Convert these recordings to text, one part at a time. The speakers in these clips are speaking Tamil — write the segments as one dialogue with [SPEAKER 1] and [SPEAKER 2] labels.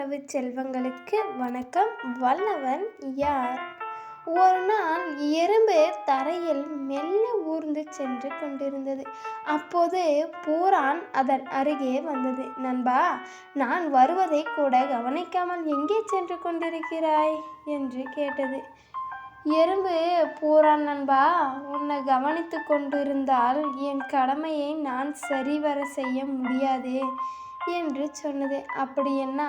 [SPEAKER 1] உறவு செல்வங்களுக்கு வணக்கம். வல்லவன் யார்? ஒரு நாள் எறும்பு தரையில் மெல்ல ஊர்ந்து சென்று கொண்டிருந்தது. அப்போது பூரான் அதன் அருகே வந்தது. நண்பா, நான் வருவதை கூட கவனிக்காமல் எங்கே சென்று கொண்டிருக்கிறாய் என்று கேட்டது. எறும்பு, பூரான் நண்பா, உன்னை கவனித்து கொண்டிருந்தால் என் கடமையை நான் சரிவர செய்ய முடியாது என்று சொன்னது. அப்படி என்ன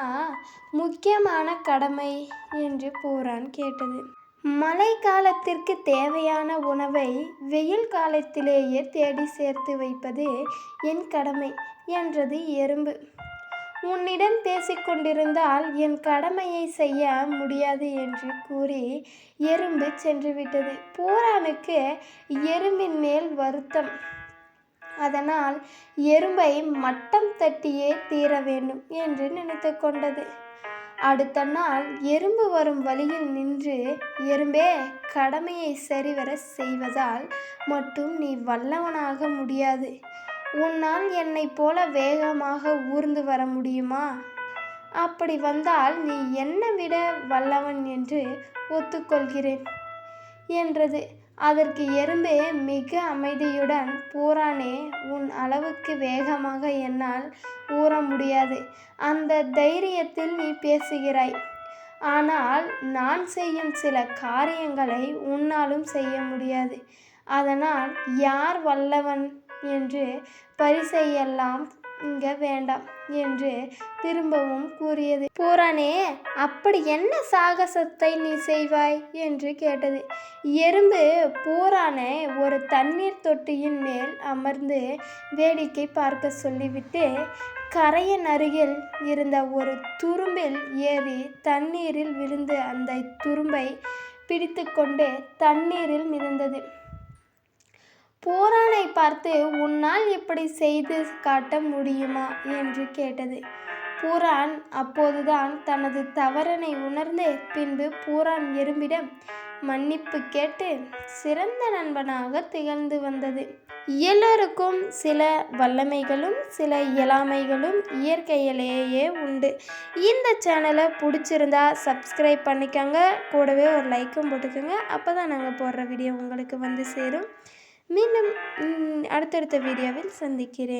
[SPEAKER 1] முக்கியமான கடமை என்று பூரான் கேட்டது. மழை காலத்திற்கு தேவையான உணவை வெயில் காலத்திலேயே தேடி சேர்த்து வைப்பது என் கடமை என்றது எறும்பு. உன்னிடம் பேசிக்கொண்டிருந்தால் என் கடமையை செய்ய முடியாது என்று கூறி எறும்பு சென்றுவிட்டது. பூரானுக்கு எறும்பின் மேல் வருத்தம். அதனால் எறும்பை மட்டம் தட்டியே தீர வேண்டும் என்று நினைத்து கொண்டது. அடுத்த நாள் எறும்பு வரும் வழியில் நின்று, எறும்பே, கடமையை சரிவர செய்வதால் மட்டும் நீ வல்லவனாக முடியாது. உன்னால் என்னை போல வேகமாக ஊர்ந்து வர முடியுமா? அப்படி வந்தால் நீ என்னை விட வல்லவன் என்று ஒத்துக்கொள்கிறேன் என்றது. அதற்கு எறும்பு மிக அமைதியுடன், பூரானே, உன் அளவுக்கு வேகமாக என்னால் ஊற முடியாது. அந்த தைரியத்தில் நீ பேசுகிறாய். ஆனால் நான் செய்யும் சில காரியங்களை உன்னாலும் செய்ய முடியாது. அதனால் யார் வல்லவன் என்று பரிசையெல்லாம் இங்க வேண்டாம் என்று திரும்பவும் கூறியது. பூரானே, அப்படி என்ன சாகசத்தை நீ செய்வாய் என்று கேட்டது. எறும்பு பூரானை ஒரு தண்ணீர் தொட்டியின் மேல் அமர்ந்து வேடிக்கை பார்க்க சொல்லிவிட்டு கரையின் அருகில் இருந்த ஒரு துரும்பில் ஏறி தண்ணீரில் விழுந்து அந்த துரும்பை பிடித்து கொண்டு தண்ணீரில் மிதந்தது. பூரானை பார்த்து, உன்னால் இப்படி செய்து காட்ட முடியுமா என்று கேட்டது. பூரான் அப்போதுதான் தனது தவறினை உணர்ந்து பின்பு பூரான் எறும்பிடம் மன்னிப்பு கேட்டு சிறந்த நண்பனாக திகழ்ந்து வந்தது. எல்லோருக்கும் சில வல்லமைகளும் சில இயலாமைகளும் இயற்கையிலேயே உண்டு. இந்த சேனலை பிடிச்சிருந்தா சப்ஸ்கிரைப் பண்ணிக்கோங்க. கூடவே ஒரு லைக்கும் போட்டுக்கோங்க. அப்போ தான் நாங்கள் போடுற வீடியோ உங்களுக்கு வந்து சேரும். மீண்டும் அடுத்தடுத்த வீடியோவில் சந்திக்கிறேன்.